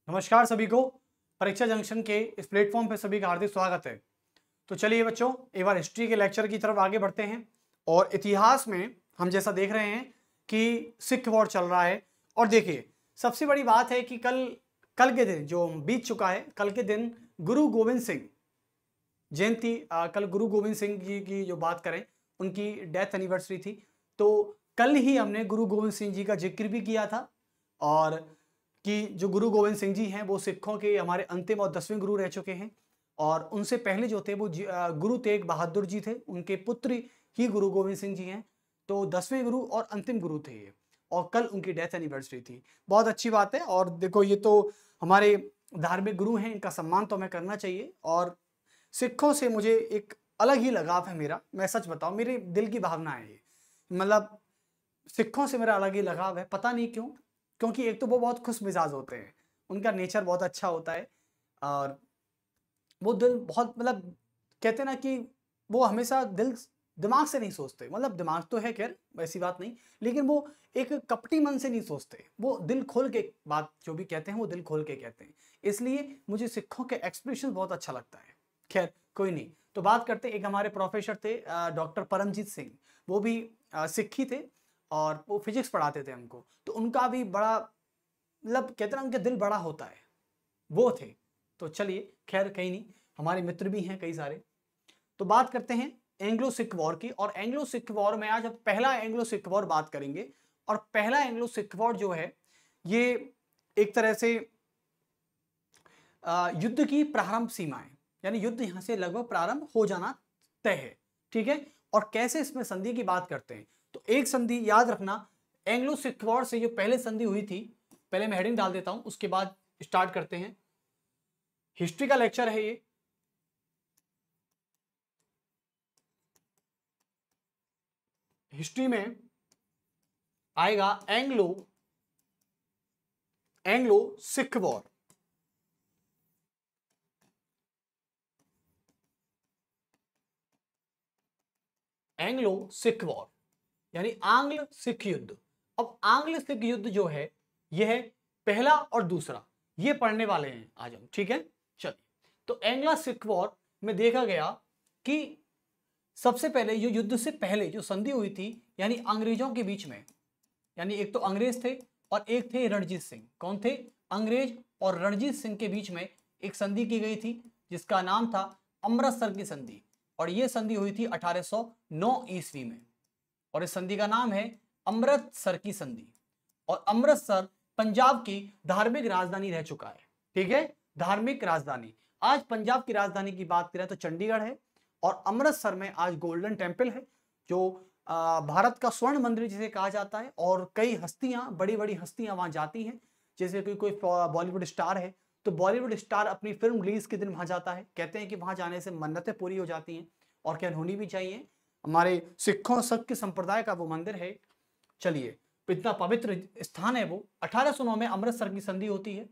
नमस्कार सभी को। परीक्षा जंक्शन के इस प्लेटफॉर्म पे सभी का हार्दिक स्वागत है। तो चलिए बच्चों, एक बार हिस्ट्री के लेक्चर की तरफ आगे बढ़ते हैं। और इतिहास में हम जैसा देख रहे हैं कि सिख वॉर चल रहा है। और देखिए, सबसे बड़ी बात है कि कल के दिन जो बीत चुका है, कल के दिन गुरु गोविंद सिंह जयंती, कल गुरु गोविंद सिंह जी की जो बात करें, उनकी डेथ एनिवर्सरी थी। तो कल ही हमने गुरु गोविंद सिंह जी का जिक्र भी किया था, और कि जो गुरु गोविंद सिंह जी हैं वो सिखों के हमारे अंतिम और 10वें गुरु रह चुके हैं। और उनसे पहले जो थे वो गुरु तेग बहादुर जी थे, उनके पुत्र ही गुरु गोविंद सिंह जी हैं। तो 10वें गुरु और अंतिम गुरु थे ये, और कल उनकी डेथ एनिवर्सरी थी। बहुत अच्छी बात है। और देखो, ये तो हमारे धार्मिक गुरु हैं, इनका सम्मान तो हमें करना चाहिए। और सिखों से मुझे एक अलग ही लगाव है मेरा, मैं सच बताऊं, मेरे दिल की भावना है ये। मतलब सिखों से मेरा अलग ही लगाव है, पता नहीं क्यों। क्योंकि एक तो वो बहुत खुश मिजाज होते हैं, उनका नेचर बहुत अच्छा होता है। और वो दिल बहुत, मतलब कहते हैं ना कि वो हमेशा दिमाग से नहीं सोचते। मतलब दिमाग तो है, खैर वैसी बात नहीं, लेकिन वो एक कपटी मन से नहीं सोचते। वो दिल खोल के बात जो भी कहते हैं वो दिल खोल के कहते हैं। इसलिए मुझे सिखों के एक्सप्रेशन बहुत अच्छा लगता है। खैर कोई नहीं, तो बात करते हैं। एक हमारे प्रोफेसर थे डॉक्टर परमजीत सिंह, वो भी सिख ही थे, और वो फिजिक्स पढ़ाते थे हमको। तो उनका भी बड़ा, मतलब कहते ना, उनका दिल बड़ा होता है, वो थे। तो चलिए, खैर कहीं नहीं, हमारे मित्र भी हैं कई सारे। तो बात करते हैं एंग्लो सिख वॉर की। और एंग्लो सिख वॉर में आज हम पहला एंग्लो सिख वॉर बात करेंगे। और पहला एंग्लो सिख वॉर जो है, ये एक तरह से युद्ध की प्रारंभ सीमाएं, यानी युद्ध यहां से लगभग प्रारंभ हो जाना तय है। ठीक है। और कैसे इसमें संधि की बात करते हैं, तो एक संधि याद रखना, एंग्लो सिख वॉर से जो पहले संधि हुई थी, पहले मैं हेडिंग डाल देता हूं, उसके बाद स्टार्ट करते हैं। हिस्ट्री का लेक्चर है ये। हिस्ट्री में आएगा Anglo Sikh war. Anglo Sikh war यानी आंग्ल सिख युद्ध। अब आंग्ल सिख युद्ध जो है, यह है पहला और दूसरा, ये पढ़ने वाले हैं आज हम। ठीक है, चलिए। तो एंग्लो सिख वॉर में देखा गया कि सबसे पहले ये युद्ध से पहले जो संधि हुई थी, यानी अंग्रेजों के बीच में, यानी एक तो अंग्रेज थे और एक थे रणजीत सिंह। कौन थे? अंग्रेज और रणजीत सिंह के बीच में एक संधि की गई थी, जिसका नाम था अमृतसर की संधि। और यह संधि हुई थी 1809 ईस्वी में, और इस संधि का नाम है अमृतसर की संधि। और अमृतसर पंजाब की धार्मिक राजधानी रह चुका है। ठीक है, धार्मिक राजधानी। आज पंजाब की राजधानी की बात करें तो चंडीगढ़ है, और अमृतसर में आज गोल्डन टेम्पल है, जो भारत का स्वर्ण मंदिर जिसे कहा जाता है। और कई हस्तियां, बड़ी बड़ी हस्तियां वहां जाती हैं। जैसे कि कोई बॉलीवुड स्टार है, तो बॉलीवुड स्टार अपनी फिल्म रिलीज के दिन वहां जाता है। कहते हैं कि वहां जाने से मन्नतें पूरी हो जाती हैं, और क्या होनी भी चाहिए। हमारे सिखों के संप्रदाय का वो मंदिर है। चलिए, इतना पवित्र स्थान है वो। 1809 में अमृतसर की संधि होती है।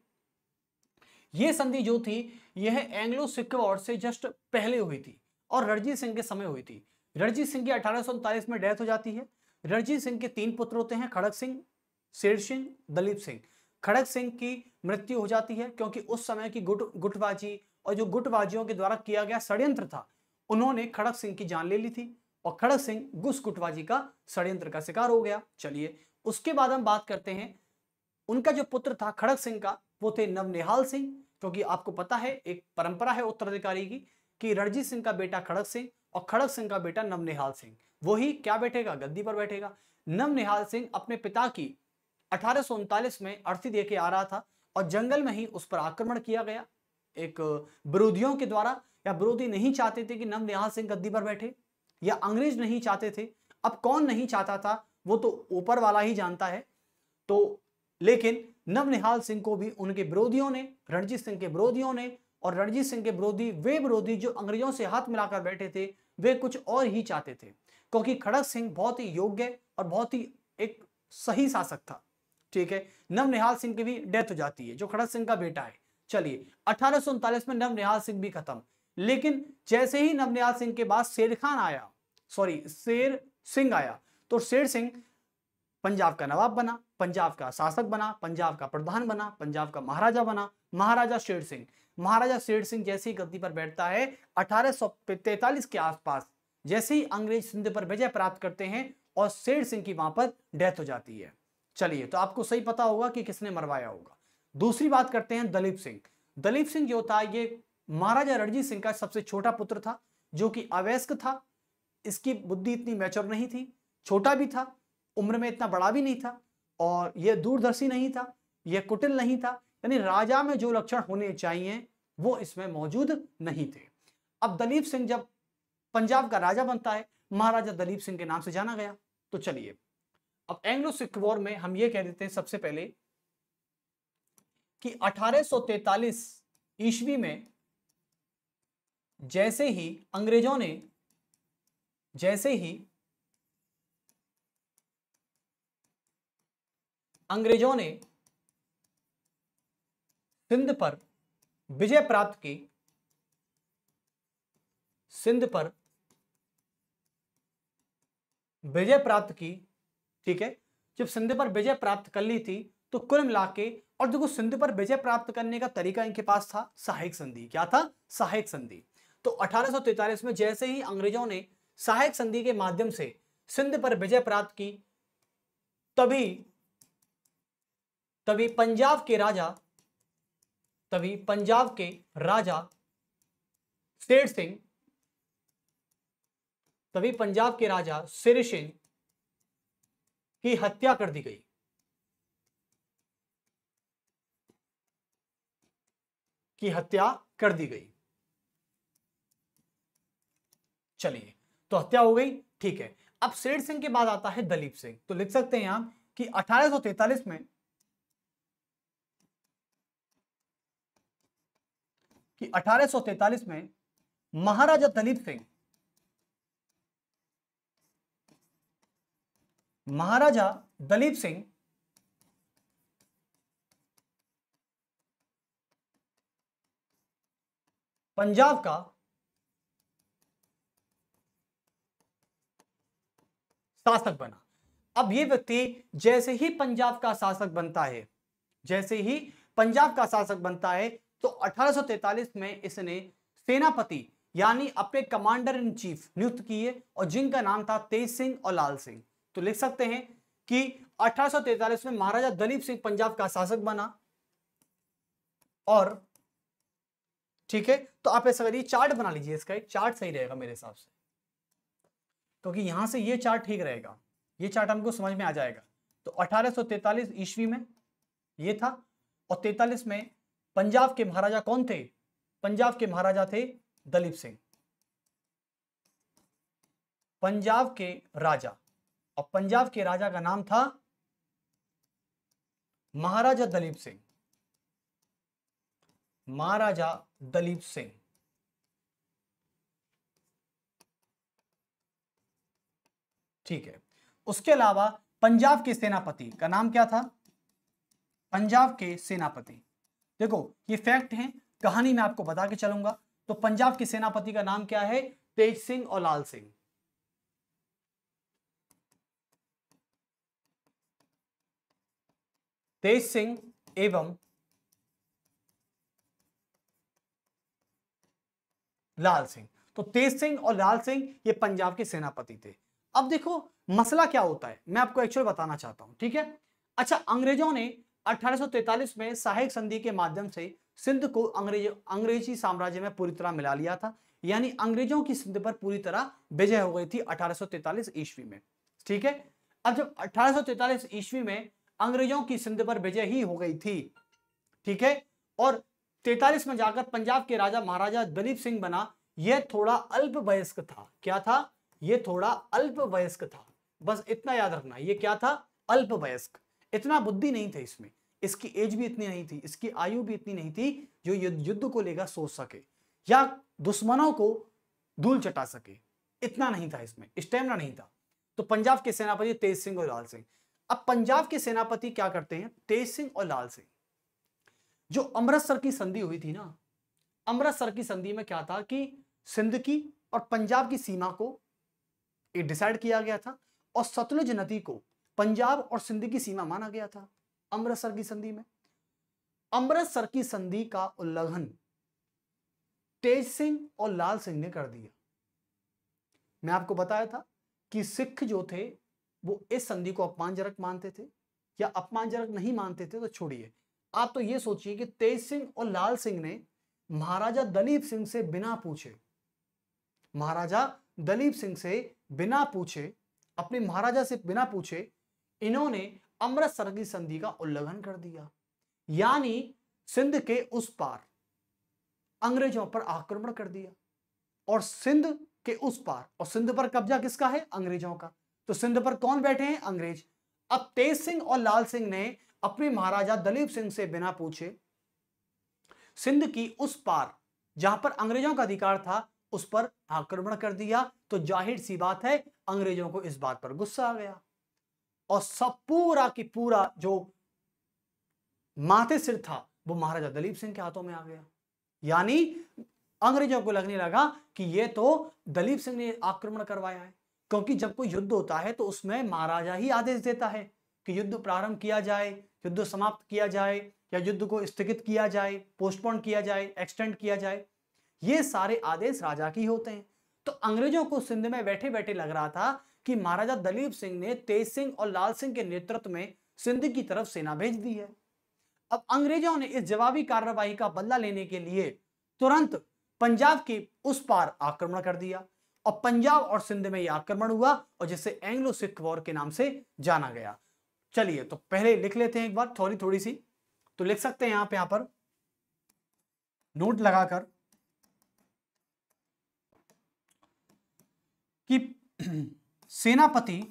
यह संधि जो थी, यह एंग्लो सिख वॉर से जस्ट पहले हुई थी, और रणजीत सिंह के समय हुई थी। रणजीत सिंह की 1839 में डेथ हो जाती है। रणजीत सिंह के 3 पुत्र होते हैं, खड़क सिंह, शेर सिंह, दलीप सिंह। खड़क सिंह की मृत्यु हो जाती है क्योंकि उस समय की गुटबाजी और जो गुटबाजियों के द्वारा किया गया षड्यंत्र था, उन्होंने खड़क सिंह की जान ले ली थी, और खड़क सिंह गुटबाजी का षड्यंत्र का शिकार हो गया। चलिए, उसके बाद हम बात करते हैं, उनका जो पुत्र था खड़क सिंह का, वो थे नवनिहाल सिंह। क्योंकि आपको पता है, एक परंपरा है उत्तराधिकारी की, कि रणजीत सिंह का बेटा खड़क सिंह और खड़क सिंह का बेटा नवनिहाल सिंह, वही क्या बैठेगा? गद्दी पर बैठेगा। नवनिहाल सिंह अपने पिता की 1839 में अर्थी दे के आ रहा था, और जंगल में ही उस पर आक्रमण किया गया एक विरोधियों के द्वारा। या विरोधी नहीं चाहते थे कि नवनिहाल सिंह गद्दी पर बैठे, या अंग्रेज नहीं चाहते थे। अब कौन नहीं चाहता था वो तो ऊपर वाला ही जानता है। तो लेकिन नवनिहाल सिंह को भी उनके विरोधियों ने, रणजीत सिंह के विरोधियों ने, और रणजीत सिंह के विरोधी वे विरोधी जो अंग्रेजों से हाथ मिलाकर बैठे थे, वे कुछ और ही चाहते थे। क्योंकि खड़क सिंह बहुत ही योग्य और बहुत ही एक सही शासक था। ठीक है, नवनिहाल सिंह की भी डेथ हो जाती है, जो खड़क सिंह का बेटा है। चलिए, 1839 में नवनिहाल सिंह भी खत्म। लेकिन जैसे ही नवनिहाल सिंह के बाद शेर सिंह आया, तो शेर सिंह पंजाब का नवाब बना, पंजाब का शासक बना, पंजाब का प्रधान बना, पंजाब का महाराजा बना, महाराजा शेर सिंह। महाराजा शेर सिंह जैसे ही गद्दी पर बैठता है 1843 के आसपास, जैसे ही अंग्रेज सिंध पर विजय प्राप्त करते हैं और शेर सिंह की वहां पर डेथ हो जाती है। चलिए, तो आपको सही पता होगा कि किसने मरवाया होगा। दूसरी बात करते हैं दलीप सिंह। दलीप सिंह जो था ये महाराजा रणजीत सिंह का सबसे छोटा पुत्र था, जो कि अवयस्क था। इसकी बुद्धि इतनी मैच्योर नहीं थी, छोटा भी था, उम्र में इतना बड़ा भी नहीं था, और यह दूरदर्शी नहीं था, यह कुटिल नहीं था। यानी राजा में जो लक्षण होने चाहिए वो इसमें मौजूद नहीं थे। अब दलीप सिंह जब पंजाब का राजा बनता है, महाराजा दलीप सिंह के नाम से जाना गया। तो चलिए, अब एंग्लो सिख वॉर में हम ये कह देते हैं सबसे पहले कि 1843 ईस्वी में जैसे ही अंग्रेजों ने सिंध पर विजय प्राप्त की, ठीक है, जब सिंध पर विजय प्राप्त कर ली थी तो कुल मिला के, और देखो सिंध पर विजय प्राप्त करने का तरीका इनके पास था सहायक संधि। क्या था? सहायक संधि। तो 1843 में जैसे ही अंग्रेजों ने सहायक संधि के माध्यम से सिंध पर विजय प्राप्त की, तभी पंजाब के राजा शेर सिंह की हत्या कर दी गई। चलिए, तो हत्या हो गई, ठीक है। अब शेर सिंह के बाद आता है दलीप सिंह। तो लिख सकते हैं हम कि 1843 में महाराजा दलीप सिंह पंजाब का शासक बना। अब ये व्यक्ति जैसे ही पंजाब का शासक बनता है तो 1843 में इसने सेनापति यानी अपने कमांडर इन चीफ नियुक्त किए, और जिनका नाम था तेज सिंह और लाल सिंह। तो लिख सकते हैं कि 1843 में महाराजा दलीप सिंह पंजाब का शासक बना। और ठीक है, तो आप ऐसा करिए, चार्ट बना लीजिए, इसका एक चार्ट सही रहेगा मेरे हिसाब से, क्योंकि यहां से ये चार्ट ठीक रहेगा, ये चार्ट हमको समझ में आ जाएगा। तो 1843 ईस्वी में ये था, और 43 में पंजाब के महाराजा कौन थे? पंजाब के महाराजा थे दलीप सिंह, पंजाब के राजा, और पंजाब के राजा का नाम था महाराजा दलीप सिंह। ठीक है, उसके अलावा पंजाब के सेनापति का नाम क्या था? पंजाब के सेनापति, देखो ये फैक्ट है, कहानी में आपको बता के चलूंगा। तो पंजाब के सेनापति का नाम क्या है? तेज सिंह और लाल सिंह। तेज सिंह एवं लाल सिंह। तो तेज सिंह और लाल सिंह ये पंजाब के सेनापति थे। अब देखो मसला क्या होता है, मैं आपको एक्चुअली बताना चाहता हूं, ठीक है। अच्छा, अंग्रेजों ने 1843 में सहायक संधि के माध्यम से सिंध को अंग्रेजी साम्राज्य में पूरी तरह मिला लिया था, यानी अंग्रेजों की सिंध पर पूरी तरह विजय हो गई थी 1843 ईस्वी में, ठीक है। अब जब 1843 ईस्वी में अंग्रेजों की सिंध पर विजय ही हो गई थी, ठीक है, और 43 में जाकर पंजाब के राजा महाराजा दलीप सिंह बना, यह थोड़ा अल्पवयस्क था। क्या था? यह थोड़ा अल्पवयस्क था, बस इतना याद रखना, यह क्या था? अल्पवयस्क। इतना बुद्धि नहीं था इसमें, इसकी एज भी इतनी नहीं थी, इसकी आयु भी इतनी नहीं थी जो युद्ध को लेकर सोच सके या दुश्मनों को धूल चटा सके, इतना नहीं था इसमें, स्टेमिना नहीं था। तो पंजाब के सेनापति तेज सिंह और लाल सिंह। अब पंजाब के सेनापति क्या करते हैं? तेज सिंह और लाल सिंह, जो अमृतसर की संधि हुई थी ना, अमृतसर की संधि में क्या था कि सिंध की और पंजाब की सीमा को डिसाइड किया गया था, और सतलुज नदी को पंजाब और सिंध की सीमा माना गया था अमृतसर की संधि में। अमृतसर की संधि का उल्लंघन तेज सिंह और लाल सिंह ने कर दिया। मैं आपको बताया था कि सिख जो थे वो इस संधि को अपमानजनक मानते थे, या अपमानजनक नहीं मानते थे तो छोड़िए, आप तो ये सोचिए कि तेज सिंह और लाल सिंह ने महाराजा दलीप सिंह से बिना पूछे, महाराजा दलीप सिंह से बिना पूछे, अपने महाराजा से बिना पूछे इन्होंने अमृतसर की संधि का उल्लंघन कर दिया। यानी सिंध के उस पार अंग्रेजों पर आक्रमण कर दिया, और सिंध के उस पार, और सिंध पर कब्जा किसका है? अंग्रेजों का। तो सिंध पर कौन बैठे हैं? अंग्रेज। अब तेज सिंह और लाल सिंह ने अपने महाराजा दलीप सिंह से बिना पूछे सिंध की उस पार जहां पर अंग्रेजों का अधिकार था उस पर आक्रमण कर दिया। तो जाहिर सी बात है अंग्रेजों को इस बात पर गुस्सा आ गया, और सब पूरा की पूरा जो माथे सिर था वो महाराजा दलीप सिंह के हाथों में आ गया। यानी अंग्रेजों को लगने लगा कि ये तो दलीप सिंह ने आक्रमण करवाया है, क्योंकि जब कोई युद्ध होता है तो उसमें महाराजा ही आदेश देता है कि युद्ध प्रारंभ किया जाए, युद्ध समाप्त किया जाए, या युद्ध को स्थगित किया जाए, पोस्टपोन किया जाए, एक्सटेंड किया जाए। ये सारे आदेश राजा की होते हैं। तो अंग्रेजों को सिंध में बैठे बैठे लग रहा था कि महाराजा दलीप सिंह ने तेज सिंह और लाल सिंह के नेतृत्व में सिंध की तरफ सेना भेज दी है। अब अंग्रेजों ने इस जवाबी कार्रवाई का बदला लेने के लिए तुरंत पंजाब के उस पार आक्रमण कर दिया, और पंजाब और सिंध में यह आक्रमण हुआ, और जिसे एंग्लो सिख वॉर के नाम से जाना गया। चलिए तो पहले लिख लेते हैं एक बार थोड़ी सी, तो लिख सकते हैं यहां पर नोट लगाकर कि सेनापति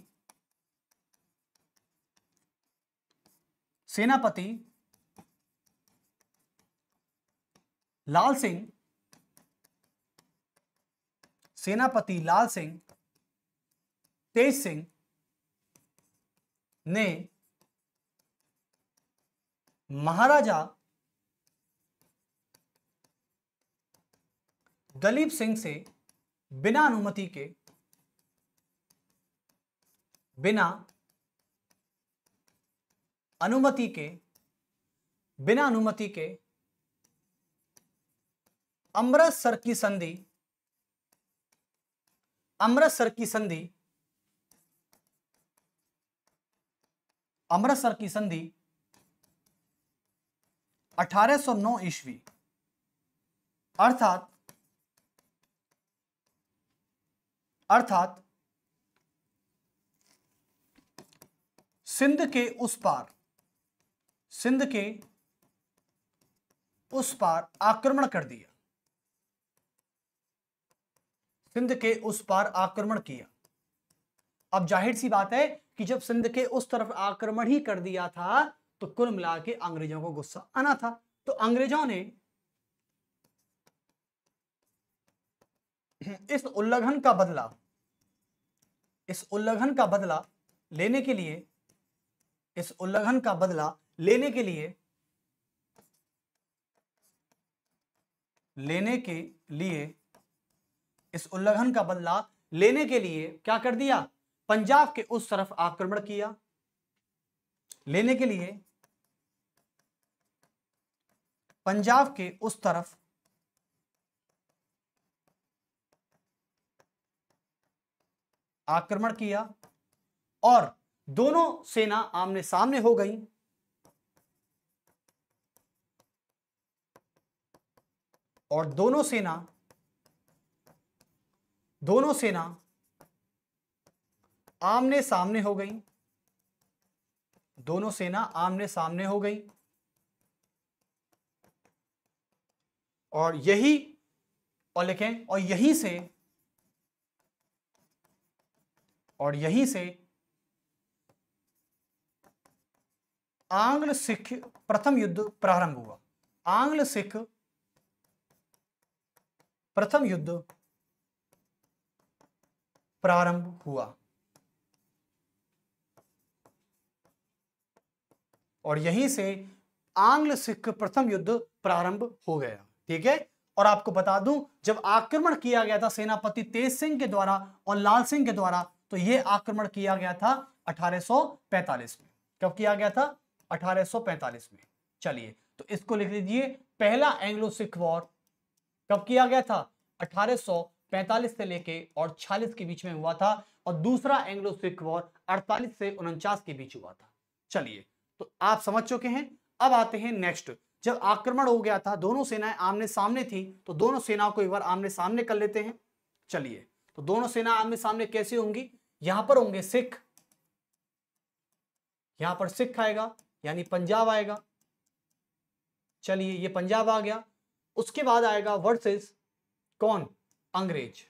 लाल सिंह तेज सिंह ने महाराजा दलीप सिंह से बिना अनुमति के अमृतसर की संधि 1809 ईस्वी अर्थात सिंध के उस पार आक्रमण कर दिया, सिंध के उस पार आक्रमण किया। अब जाहिर सी बात है कि जब सिंध के उस तरफ आक्रमण ही कर दिया था तो कुल मिला के अंग्रेजों को गुस्सा आना था। तो अंग्रेजों ने इस उल्लंघन का बदला लेने के लिए इस उल्लंघन का बदला लेने के लिए क्या कर दिया? पंजाब के उस तरफ आक्रमण किया। लेने के लिए पंजाब के उस तरफ आक्रमण किया, और दोनों सेना आमने सामने हो गई, और दोनों सेना आमने सामने हो गई, और लिखें, और यहीं से आंग्ल सिख प्रथम युद्ध प्रारंभ हुआ। आंग्ल सिख प्रथम युद्ध प्रारंभ हुआ, और यहीं से आंग्ल सिख प्रथम युद्ध प्रारंभ हो गया। ठीक है, और आपको बता दूं जब आक्रमण किया गया था सेनापति तेज सिंह के द्वारा और लाल सिंह के द्वारा, तो यह आक्रमण किया गया था 1845 में। कब किया गया था? 1845 में। चलिए तो इसको लिख लीजिए, पहला एंग्लो सिख वॉर कब किया गया था? 1845 से लेके और 46 के बीच में हुआ था, और दूसरा एंग्लो सिख वॉर 48 से 49 के बीच हुआ था। चलिए तो आप समझ चुके हैं। अब आते हैं नेक्स्ट, जब आक्रमण हो गया था, दोनों सेनाएं आमने सामने थी, तो दोनों सेनाओं को एक बार आमने सामने कर लेते हैं। चलिए तो दोनों सेना आमने सामने कैसे होंगी? यहां पर होंगे सिख, यहां पर सिख आएगा यानी पंजाब आएगा। चलिए ये पंजाब आ गया। उसके बाद आएगा वर्सेस कौन? अंग्रेज।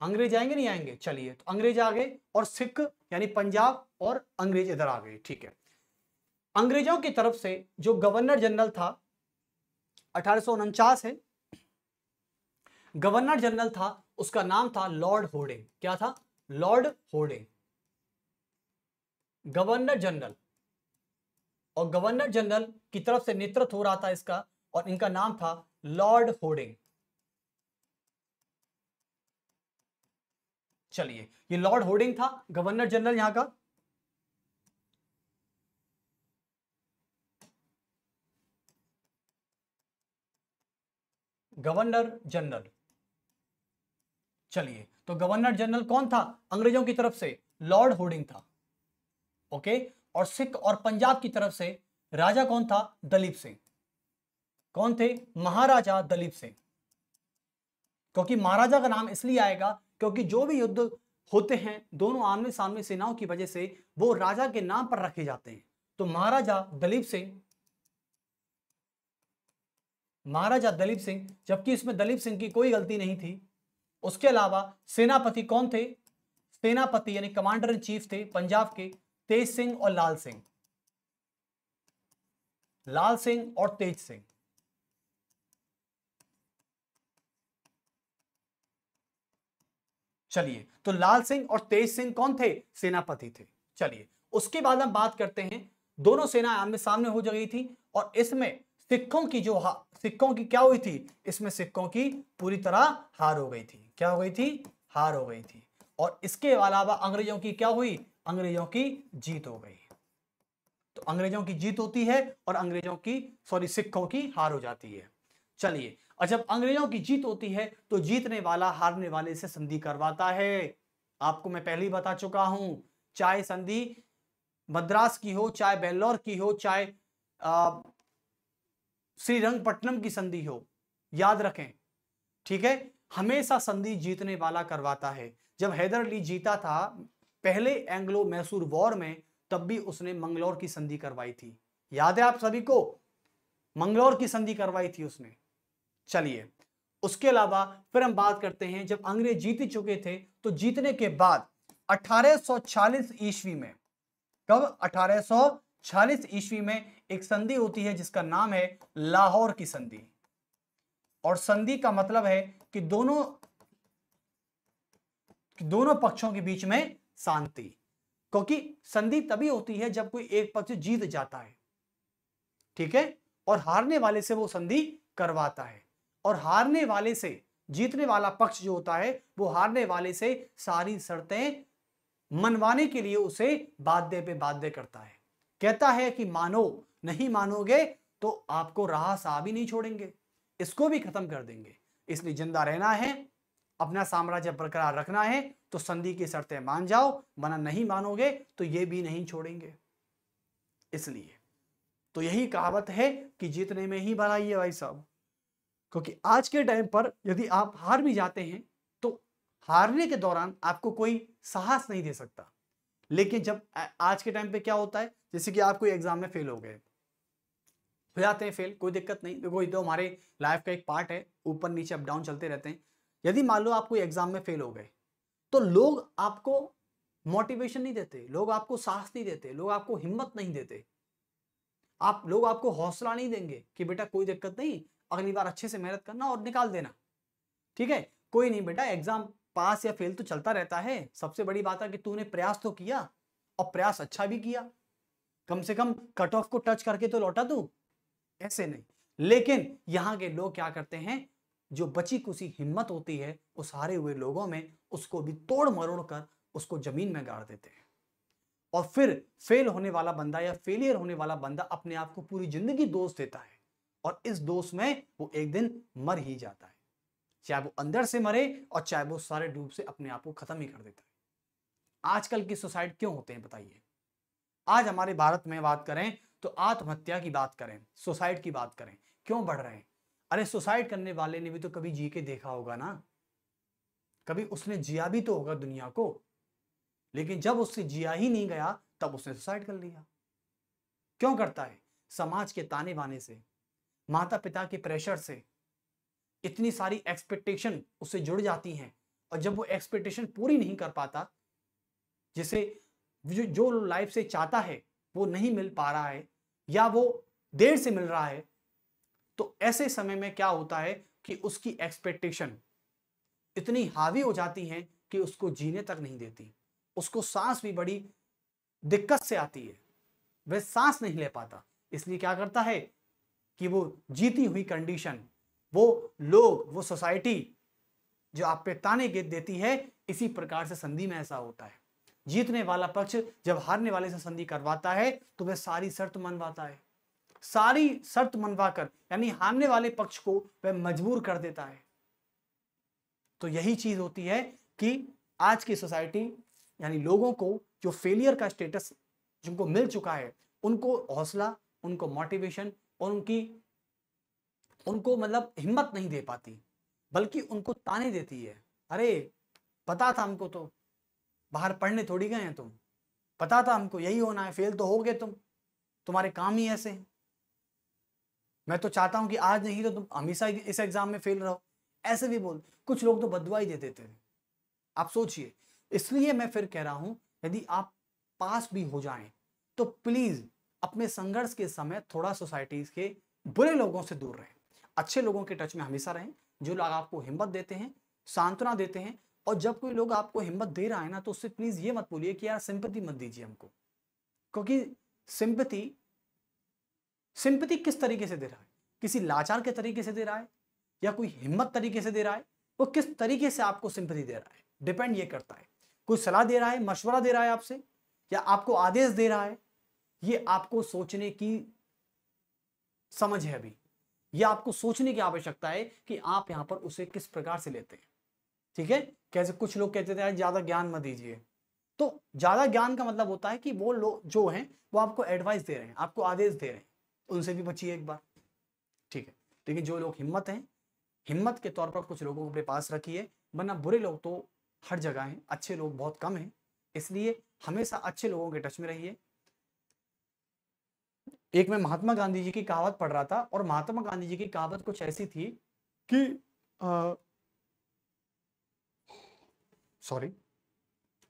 अंग्रेज आएंगे नहीं आएंगे? चलिए तो अंग्रेज आ गए, और सिख यानी पंजाब और अंग्रेज इधर आ गए। ठीक है, अंग्रेजों की तरफ से जो गवर्नर जनरल था, 1849 है, गवर्नर जनरल था, उसका नाम था लॉर्ड होर्डिंग। क्या था? Lord hoarding, governor general. और गवर्नर जनरल की तरफ से नेतृत्व हो रहा था इसका, और इनका नाम था लॉर्ड होर्डिंग। चलिए ये लॉर्ड होर्डिंग था गवर्नर जनरल यहां का। Governor general. चलिए तो गवर्नर जनरल कौन था अंग्रेजों की तरफ से? लॉर्ड होर्डिंग था। ओके, और सिख और पंजाब की तरफ से राजा कौन था? दलीप सिंह। कौन थे? महाराजा दलीप सिंह। क्योंकि महाराजा का नाम इसलिए आएगा क्योंकि जो भी युद्ध होते हैं दोनों आमने सामने सेनाओं की वजह से, वो राजा के नाम पर रखे जाते हैं। तो महाराजा दलीप सिंह, महाराजा दलीप सिंह, जबकि इसमें दलीप सिंह की कोई गलती नहीं थी। उसके अलावा सेनापति कौन थे? सेनापति यानी कमांडर इन चीफ थे पंजाब के तेज सिंह और लाल सिंह। लाल सिंह और तेज सिंह। चलिए तो लाल सिंह और तेज सिंह कौन थे? सेनापति थे। चलिए उसके बाद हम बात करते हैं, दोनों सेना आमने सामने हो गई थी, और इसमें सिखों की सिखों की क्या हुई थी? इसमें सिखों की पूरी तरह हार हो गई थी। क्या हो गई थी? हार हो गई थी। और इसके अलावा अंग्रेजों की क्या हुई? अंग्रेजों की जीत हो गई। तो अंग्रेजों की जीत होती है और अंग्रेजों की सिखों की हार हो जाती है। चलिए, और जब अंग्रेजों की जीत होती है तो जीतने वाला हारने वाले से संधि करवाता है। आपको मैं पहले ही बता चुका हूं, चाहे संधि मद्रास की हो, चाहे बेल्लौर की हो, चाहे श्रीरंगपट्टनम की संधि हो, याद रखें। ठीक है, हमेशा संधि जीतने वाला करवाता है। जब हैदर अली जीता था पहले एंग्लो मैसूर वॉर में, तब भी उसने मंगलौर की संधि करवाई थी। याद है आप सभी को? मंगलौर की संधि करवाई थी उसने। चलिए उसके अलावा फिर हम बात करते हैं, जब अंग्रेज जीत चुके थे तो जीतने के बाद 1840 ईस्वी में, कब? 1840 ईस्वी में एक संधि होती है जिसका नाम है लाहौर की संधि। और संधि का मतलब है कि दोनों पक्षों के बीच में शांति, क्योंकि संधि तभी होती है जब कोई एक पक्ष जीत जाता है, ठीक है, और हारने वाले से वो संधि करवाता है। और हारने वाले से, जीतने वाला पक्ष जो होता है वो हारने वाले से सारी शर्तें मनवाने के लिए उसे बाध्य पे बाध्य करता है। कहता है कि मानो, नहीं मानोगे तो आपको राह साहब ही नहीं छोड़ेंगे, इसको भी खत्म कर देंगे। इसलिए जिंदा रहना है, अपना साम्राज्य बरकरार रखना है तो संधि की शर्तें मान जाओ, वरना नहीं मानोगे तो ये भी नहीं छोड़ेंगे। इसलिए तो यही कहावत है कि जीतने में ही भलाई है भाई साहब। क्योंकि आज के टाइम पर यदि आप हार भी जाते हैं तो हारने के दौरान आपको कोई साहस नहीं दे सकता। लेकिन जब आज के टाइम पे क्या होता है, जैसे कि आप कोई एग्जाम में फेल हो जाते हैं फेल, कोई दिक्कत नहीं, देखो ये तो हमारे लाइफ का एक पार्ट है, ऊपर नीचे अप डाउन चलते रहते हैं। यदि मान लो आप कोई एग्जाम में फेल हो गए तो लोग आपको मोटिवेशन नहीं देते, लोग आपको साहस नहीं देते, लोग आपको हिम्मत नहीं देते, लोग आपको हौसला नहीं देंगे कि बेटा कोई दिक्कत नहीं, अगली बार अच्छे से मेहनत करना और निकाल देना, ठीक है, कोई नहीं बेटा, एग्जाम पास या फेल तो चलता रहता है, सबसे बड़ी बात है कि तूने प्रयास तो किया और प्रयास अच्छा भी किया, कम से कम कट ऑफ को टच करके तो लौटा तू, ऐसे नहीं। लेकिन यहां के लोग क्या करते हैं, जो बची कुछ हिम्मत होती है उस हारे हुए लोगों में, उसको भी तोड़ मरोड़ कर उसको जमीन में गाड़ देते हैं। और फिर फेल होने वाला बंदा या फेलियर होने वाला बंदा अपने आप को पूरी जिंदगी दोष देता है, और इस दोष में वो एक दिन मर ही जाता है, चाहे वो अंदर से मरे और चाहे वो सारे डूब से अपने आप को खत्म ही कर देता है। आजकल की सुसाइड क्यों होते हैं बताइए? आज हमारे भारत में बात करें तो आत्महत्या की बात करें, सुसाइड की बात करें, क्यों बढ़ रहे हैं? अरे सुसाइड करने वाले ने भी तो कभी जी के देखा होगा ना, कभी उसने जिया भी तो होगा दुनिया को, लेकिन जब उससे जिया ही नहीं गया तब उसने सुसाइड कर लिया। क्यों करता है? समाज के ताने बाने से, माता पिता के प्रेशर से, इतनी सारी एक्सपेक्टेशन उससे जुड़ जाती हैं, और जब वो एक्सपेक्टेशन पूरी नहीं कर पाता, जिसे जो लाइफ से चाहता है वो नहीं मिल पा रहा है या वो देर से मिल रहा है, तो ऐसे समय में क्या होता है कि उसकी एक्सपेक्टेशन इतनी हावी हो जाती है कि उसको जीने तक नहीं देती, उसको सांस भी बड़ी दिक्कत से आती है, वह सांस नहीं ले पाता। इसलिए क्या करता है कि वो जीती हुई कंडीशन, वो लोग, वो सोसाइटी जो आप पे ताने देती है, इसी प्रकार से संधि में ऐसा होता है। जीतने वाला पक्ष जब हारने वाले से संधि करवाता है तो वह सारी शर्त मनवाता है, सारी शर्त मनवाकर यानी हारने वाले पक्ष को वह मजबूर कर देता है। तो यही चीज होती है कि आज की सोसाइटी यानी लोगों को जो फेलियर का स्टेटस जिनको मिल चुका है, उनको हौसला, उनको मोटिवेशन और उनको मतलब हिम्मत नहीं दे पाती, बल्कि उनको ताने देती है। अरे पता था हमको, तो बाहर पढ़ने थोड़ी गए हैं तुम, पता था हमको यही होना है, फेल तो हो गए तुम, तुम्हारे काम ही ऐसे हैं, मैं तो चाहता हूं कि आज नहीं तो तुम हमेशा इस एग्जाम में फेल रहो। ऐसे भी बोल, कुछ लोग तो बददुआ ही दे देते हैं, आप सोचिए। इसलिए मैं फिर कह रहा हूं, यदि आप पास भी हो जाएं तो प्लीज अपने संघर्ष के समय थोड़ा सोसाइटीज के बुरे लोगों से दूर रहें, अच्छे लोगों के टच में हमेशा रहें, जो लोग आपको हिम्मत देते हैं, सांत्वना देते हैं। और जब कोई लोग आपको हिम्मत दे रहा है ना, तो उससे प्लीज ये मत बोलिए कि यार सिंपैथी मत दीजिए हमको, क्योंकि सिंपैथी किस तरीके से दे रहा है? किसी लाचार के तरीके से दे रहा है या कोई हिम्मत तरीके से दे रहा है? वो किस तरीके से आपको सिंपैथी दे रहा है, डिपेंड ये करता है। कोई सलाह दे रहा है, मशवरा दे रहा है आपसे, या आपको आदेश दे रहा है, ये आपको सोचने की समझ है अभी, ये आपको सोचने की आवश्यकता है कि आप यहां पर उसे किस प्रकार से लेते हैं। ठीक है, कैसे कुछ लोग कहते थे ज्यादा ज्ञान मत दीजिए, तो ज्यादा ज्ञान का मतलब होता है कि वो लोग जो हैं वो आपको एडवाइस दे रहे हैं, आपको आदेश दे रहे हैं, उनसे भी बचिए एक बार। ठीक है, लेकिन जो लोग हिम्मत हैं, हिम्मत के तौर पर कुछ लोगों को अपने पास रखिए, वरना बुरे लोग तो हर जगह हैं, अच्छे लोग बहुत कम हैं। इसलिए हमेशा अच्छे लोगों के टच में रहिए। एक मैं महात्मा गांधी जी की कहावत पढ़ रहा था, और महात्मा गांधी जी की कहावत कुछ ऐसी थी कि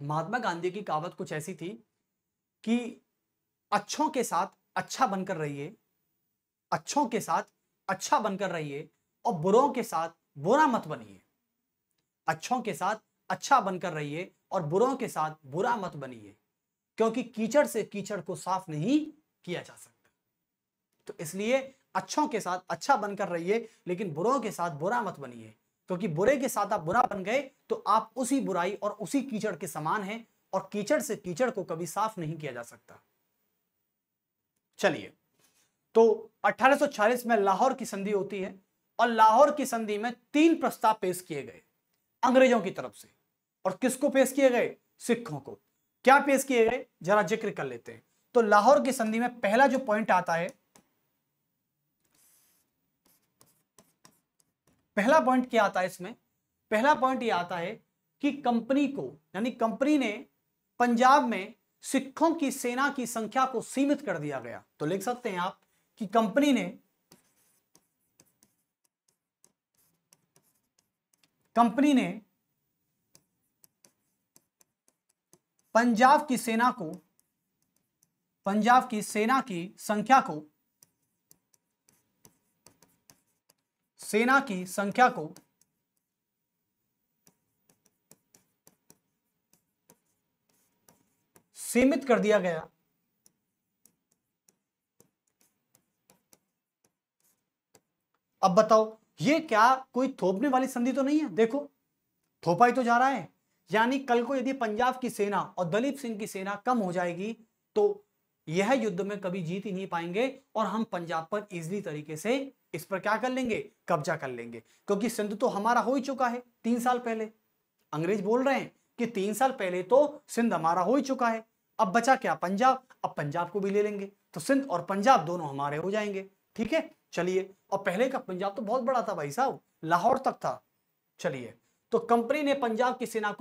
महात्मा गांधी की कहावत कुछ ऐसी थी कि अच्छों के साथ अच्छा बनकर रहिए, अच्छों के साथ अच्छा बनकर रहिए, और बुरों के साथ बुरा मत बनिए। अच्छों के साथ अच्छा बनकर रहिए और बुरों के साथ बुरा मत बनिए, क्योंकि कीचड़ से कीचड़ को साफ नहीं किया जा सकता। तो इसलिए अच्छों के साथ अच्छा बनकर रहिए, लेकिन बुरों के साथ बुरा मत बनिए, क्योंकि बुरे के साथ आप बुरा बन गए तो आप उसी बुराई और उसी कीचड़ के समान हैं, और कीचड़ से कीचड़ को कभी साफ नहीं किया जा सकता। चलिए, तो 1840 में लाहौर की संधि होती है, और लाहौर की संधि में 3 प्रस्ताव पेश किए गए अंग्रेजों की तरफ से। और किसको पेश किए गए? सिखों को। क्या पेश किए गए, जरा जिक्र कर लेते हैं। तो लाहौर की संधि में पहला जो पॉइंट आता है, पहला पॉइंट क्या आता है इसमें? पहला पॉइंट यह आता है कि कंपनी को, यानी कंपनी ने पंजाब में सिखों की सेना की संख्या को सीमित कर दिया गया। तो लिख सकते हैं आप कि कंपनी ने पंजाब की सेना की संख्या को सीमित कर दिया गया। अब बताओ, ये क्या कोई थोपने वाली संधि तो नहीं है? देखो, थोपा ही तो जा रहा है। यानी कल को यदि पंजाब की सेना और दलीप सिंह की सेना कम हो जाएगी तो यह युद्ध में कभी जीत ही नहीं पाएंगे और हम पंजाब पर इजीली तरीके से इस पर क्या कर लेंगे, कब्जा कर लेंगे, क्योंकि सिंध तो हमारा हो ही चुका है 3 साल पहले। अंग्रेज बोल रहे हैं कि 3 साल पहले तो सिंध हमारा हो ही चुका है, अब बचा क्या, पंजाब। अब पंजाब को भी ले लेंगे तो सिंध और पंजाब दोनों हमारे हो जाएंगे। ठीक है, चलिए। और पहले का पंजाब तो बहुत बड़ा था भाई साहब, लाहौर तक था। चलिए, तो कंपनी ने पंजाब की सेना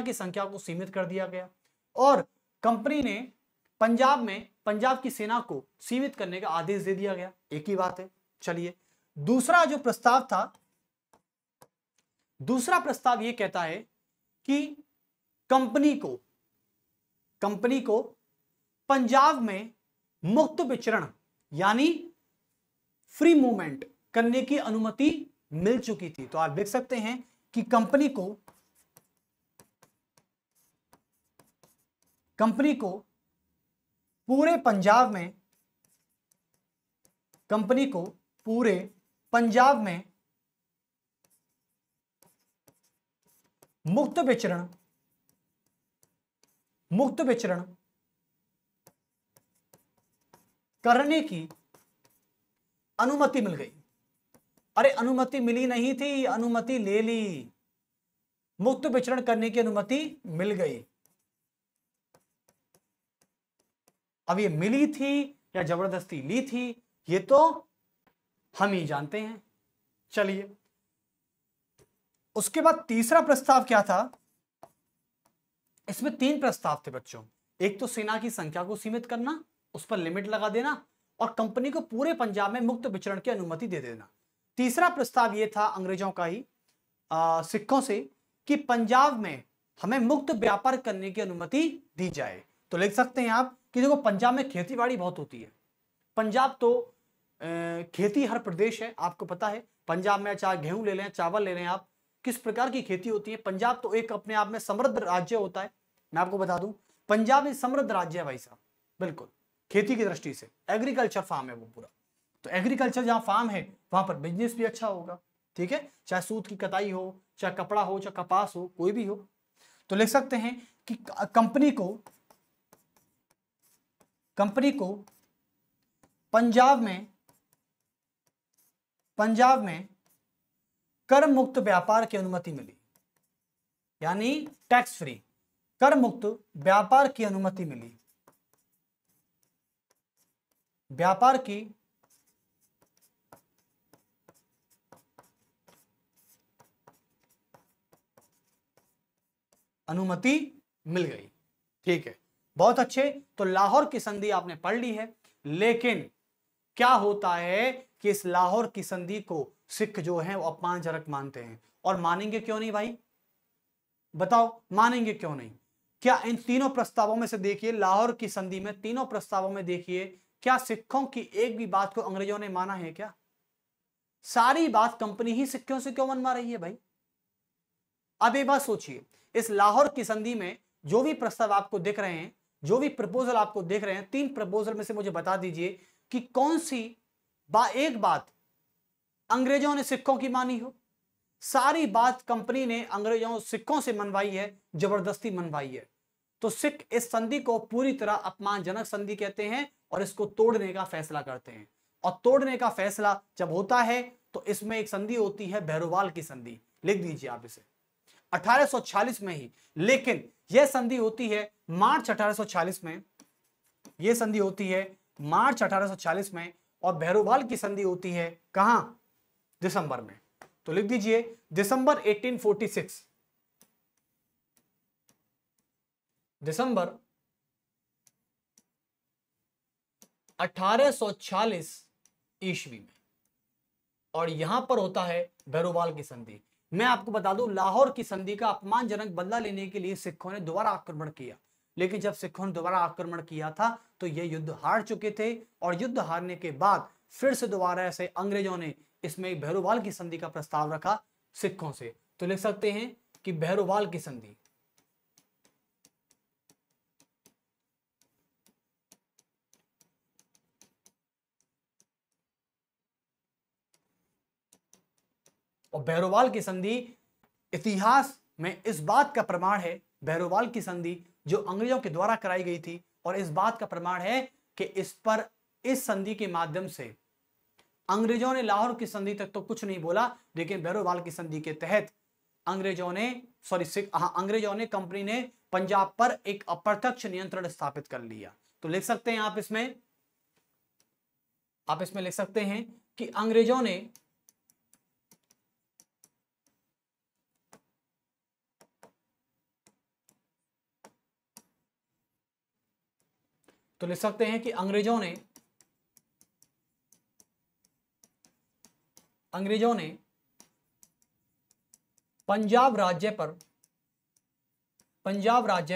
की संख्या को सीमित कर दिया गया और कंपनी ने पंजाब की सेना को सीमित करने का आदेश दे दिया गया। एक ही बात है। चलिए, दूसरा जो प्रस्ताव था, दूसरा प्रस्ताव यह कहता है कि कंपनी को पंजाब में मुक्त विचरण यानी फ्री मूवमेंट करने की अनुमति मिल चुकी थी। तो आप देख सकते हैं कि कंपनी को पूरे पंजाब में मुक्त विचरण करने की अनुमति मिल गई। अरे अनुमति मिली नहीं थी, अनुमति ले ली, मुक्त विचरण करने की अनुमति मिल गई। अब ये मिली थी या जबरदस्ती ली थी, ये तो हम ही जानते हैं। चलिए, उसके बाद तीसरा प्रस्ताव क्या था, इसमें 3 प्रस्ताव थे बच्चों। एक तो सेना की संख्या को सीमित करना, उस पर लिमिट लगा देना, और कंपनी को पूरे पंजाब में मुक्त विचरण की अनुमति दे देना। तीसरा प्रस्ताव यह था अंग्रेजों का ही सिखों से कि पंजाब में हमें मुक्त व्यापार करने की अनुमति दी जाए। तो लिख सकते हैं आप कि देखो, पंजाब में खेतीबाड़ी बहुत होती है। पंजाब तो खेती हर प्रदेश है, आपको पता है। पंजाब में चाहे गेहूं ले लें, चावल ले लें, आप किस प्रकार की खेती होती है। पंजाब तो एक अपने आप में समृद्ध राज्य होता है। मैं आपको बता दूं, पंजाब एक समृद्ध राज्य है भाई साहब, बिल्कुल खेती की दृष्टि से। एग्रीकल्चर फार्म है वो पूरा। तो एग्रीकल्चर जहां फार्म है वहां पर बिजनेस भी अच्छा होगा। ठीक है, चाहे सूत की कताई हो, चाहे कपड़ा हो, चाहे कपास हो, कोई भी हो। तो लिख सकते हैं कि कंपनी को पंजाब में कर मुक्त व्यापार की अनुमति मिली, यानी टैक्स फ्री कर मुक्त व्यापार की अनुमति मिली। व्यापार की अनुमति मिल गई। ठीक है, बहुत अच्छे। तो लाहौर की संधि आपने पढ़ ली है, लेकिन क्या होता है कि इस लाहौर की संधि को सिख जो हैं वो अपमानजनक मानते हैं। और मानेंगे क्यों नहीं भाई, बताओ मानेंगे क्यों नहीं? क्या इन तीनों प्रस्तावों में से देखिए, लाहौर की संधि में तीनों प्रस्तावों में देखिए, क्या सिखों की एक भी बात को अंग्रेजों ने माना है क्या? सारी बात कंपनी ही सिखों से क्यों मनवा रही है भाई? अब एक बात सोचिए, इस लाहौर की संधि में जो भी प्रस्ताव आपको दिख रहे हैं, जो भी प्रपोजल आपको दिख रहे हैं, 3 प्रपोजल में से मुझे बता दीजिए कि कौन सी एक बात अंग्रेजों ने सिखों की मानी हो। सारी बात कंपनी ने अंग्रेजों सिखों से मनवाई है, जबरदस्ती मनवाई है। तो सिख इस संधि को पूरी तरह अपमानजनक संधि कहते हैं और इसको तोड़ने का फैसला करते हैं। और तोड़ने का फैसला जब होता है तो इसमें एक संधि होती है भैरोवाल की संधि, लिख दीजिए आप इसे, 1846 में ही। लेकिन यह संधि होती है मार्च 1846 में, यह संधि होती है मार्च 1846 में, और भैरोवाल की संधि होती है कहां, दिसंबर में। तो लिख दीजिए दिसंबर 1846, दिसंबर 1846 ईस्वी में, और यहां पर होता है भैरोवाल की संधि। मैं आपको बता दूं, लाहौर की संधि का अपमानजनक बदला लेने के लिए सिखों ने दोबारा आक्रमण किया, लेकिन जब सिखों ने दोबारा आक्रमण किया था तो यह युद्ध हार चुके थे, और युद्ध हारने के बाद फिर से दोबारा से अंग्रेजों ने इसमें भैरोवाल की संधि का प्रस्ताव रखा सिखों से। तो लिख सकते हैं कि भैरोवाल की संधि, और भैरोवाल की संधि इतिहास में इस बात का प्रमाण है, बहरोवाल की संधि जो अंग्रेजों के द्वारा कराई गई थी, और इस बात का प्रमाण है कि इस संधि के माध्यम से अंग्रेजों ने लाहौर की संधि तक तो कुछ नहीं बोला, लेकिन बहरोवाल की संधि के तहत अंग्रेजों ने कंपनी ने पंजाब पर एक अप्रत्यक्ष नियंत्रण स्थापित कर लिया। तो लिख सकते हैं आप इसमें लिख सकते हैं कि अंग्रेजों ने अंग्रेजों ने पंजाब राज्य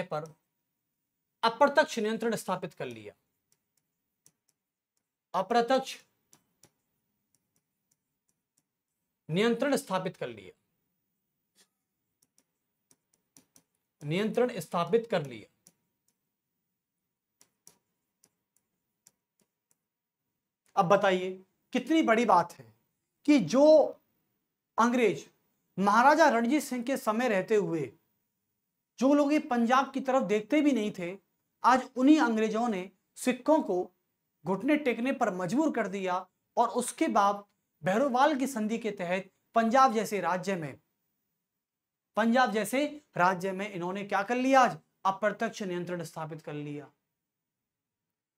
पर अप्रत्यक्ष नियंत्रण स्थापित कर लिया। अप्रत्यक्ष नियंत्रण स्थापित कर लिया। अब बताइए कितनी बड़ी बात है कि जो अंग्रेज महाराजा रणजीत सिंह के समय रहते हुए जो लोग ये पंजाब की तरफ देखते भी नहीं थे, आज उन्हीं अंग्रेजों ने सिखों को घुटने टेकने पर मजबूर कर दिया, और उसके बाद बहरोवाल की संधि के तहत पंजाब जैसे राज्य में इन्होंने क्या कर लिया, आज अप्रत्यक्ष नियंत्रण स्थापित कर लिया।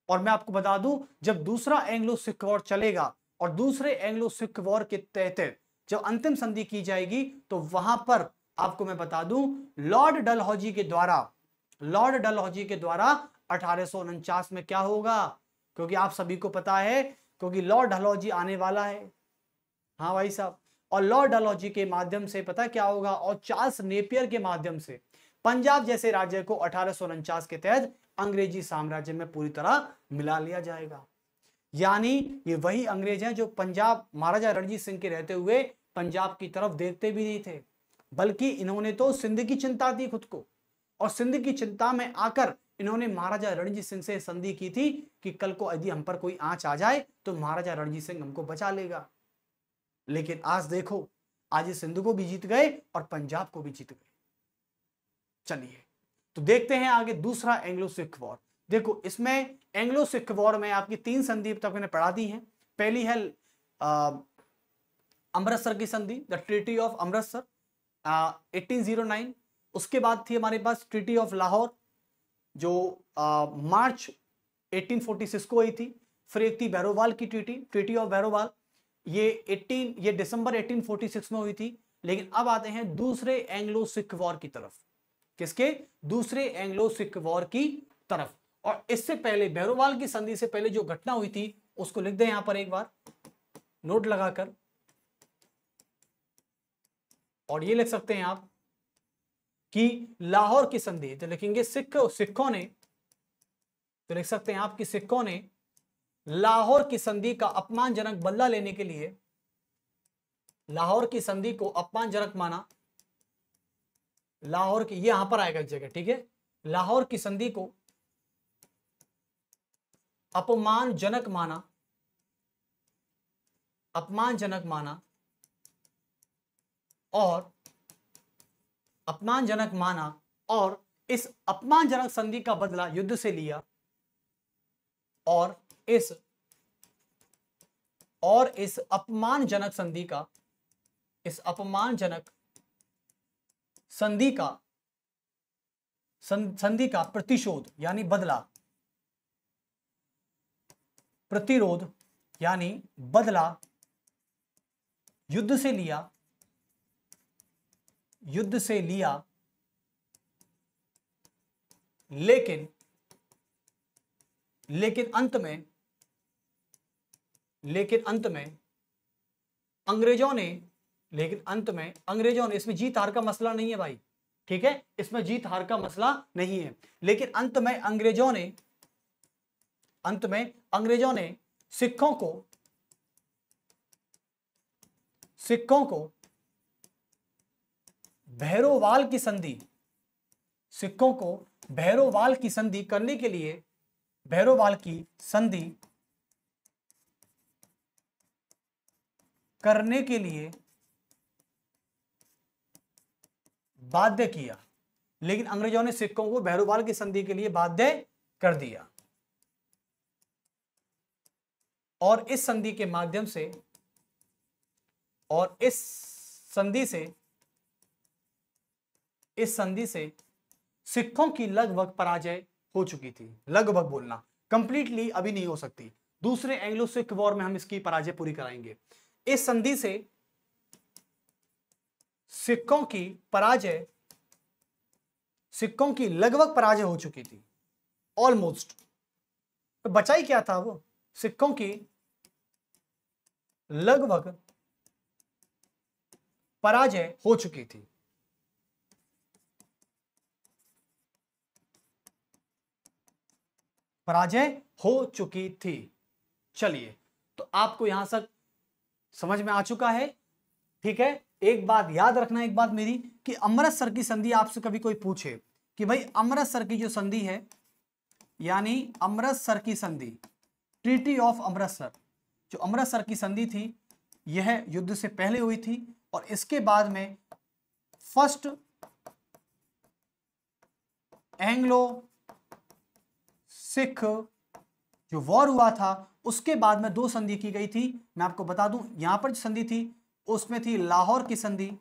और मैं आपको बता दूं, जब दूसरा एंग्लो सिख वॉर चलेगा और दूसरे एंग्लो सिख वॉर के तहत जब अंतिम संधि की जाएगी, तो वहां पर आपको मैं बता दूं, लॉर्ड डलहौजी के द्वारा 1849 में क्या होगा, क्योंकि आप सभी को पता है, क्योंकि लॉर्ड डलहौजी आने वाला है। हाँ भाई साहब, और लॉर्ड डलहौजी के माध्यम से पता क्या होगा, और चार्ल्स नेपियर के माध्यम से पंजाब जैसे राज्य को 1849 के तहत अंग्रेजी साम्राज्य में पूरी तरह मिला लिया जाएगा। यानी ये वही अंग्रेज हैं जो पंजाब महाराजा रणजीत सिंह के रहते हुए पंजाब की तरफ देखते भी नहीं थे, बल्कि इन्होंने तो सिंध की चिंता थी खुद को, और सिंध की चिंता में आकर इन्होंने महाराजा रणजीत सिंह से संधि की थी कि कल को यदि हम पर कोई आंच आ जाए तो महाराजा रणजीत सिंह हमको बचा लेगा। लेकिन आज देखो, आज सिंध को भी जीत गए और पंजाब को भी जीत गए। चलिए तो देखते हैं आगे दूसरा एंग्लो सिख वॉर। देखो इसमें एंग्लो सिख वॉर में आपकी 3 संधि तक मैंने पढ़ा दी हैं। पहली है अमृतसर की संधि, द ट्रीटी ऑफ अमृतसर 1809। उसके बाद थी हमारे पास ट्रीटी ऑफ लाहौर जो मार्च 1846 को हुई थी। फिर एक थी बहरोवाल की ट्रीटी ऑफ बहरोवाल, ये दिसंबर 1846 में हुई थी। लेकिन अब आते हैं दूसरे एंग्लो सिख वॉर की तरफ। किसके? दूसरे एंग्लो सिख वॉर की तरफ। और इससे पहले बहरोवाल की संधि से पहले जो घटना हुई थी उसको लिख दें यहां पर एक बार नोट लगाकर, और ये लिख सकते हैं आप कि लाहौर की संधि, तो लिखेंगे सिखों ने, तो लिख सकते हैं आप कि सिखों ने लाहौर की संधि का अपमानजनक बदला लेने के लिए लाहौर की संधि को अपमानजनक माना। लाहौर की, ये यहां पर आएगा एक जगह, ठीक है। लाहौर की संधि को अपमानजनक माना और इस अपमानजनक संधि का बदला युद्ध से लिया, और इस अपमानजनक संधि का प्रतिशोध यानी बदला, प्रतिरोध यानी बदला युद्ध से लिया, लेकिन अंत में अंग्रेजों ने, इसमें जीत हार का मसला नहीं है भाई, ठीक है, इसमें जीत हार का मसला नहीं है, लेकिन अंत में अंग्रेजों ने सिखों को बहरोवाल की संधि करने के लिए बाध्य किया, लेकिन अंग्रेजों ने सिखों को बहरोवाल की संधि के लिए बाध्य कर दिया। और इस संधि के माध्यम से, और इस संधि से सिखों की लगभग पराजय हो चुकी थी। लगभग बोलना, कंप्लीटली अभी नहीं हो सकती। दूसरे एंग्लो सिख वॉर में हम इसकी पराजय पूरी कराएंगे। इस संधि से सिखों की लगभग पराजय हो चुकी थी, ऑलमोस्ट। तो बचा ही क्या था? वो सिखों की लगभग पराजय हो चुकी थी। पराजय हो चुकी थी। चलिए, तो आपको यहां तक समझ में आ चुका है, ठीक है। एक बात याद रखना, एक बात मेरी, कि अमृतसर की संधि आपसे कभी कोई पूछे कि भाई अमृतसर की जो संधि है, यानी अमृतसर की संधि, ट्रीटी ऑफ अमृतसर, जो अमृतसर की संधि थी, यह युद्ध से पहले हुई थी और इसके बाद में फर्स्ट एंग्लो सिख जो वॉर हुआ था, उसके बाद में 2 संधि की गई थी। मैं आपको बता दूं, यहां पर जो संधि थी उसमें थी लाहौर की संधि,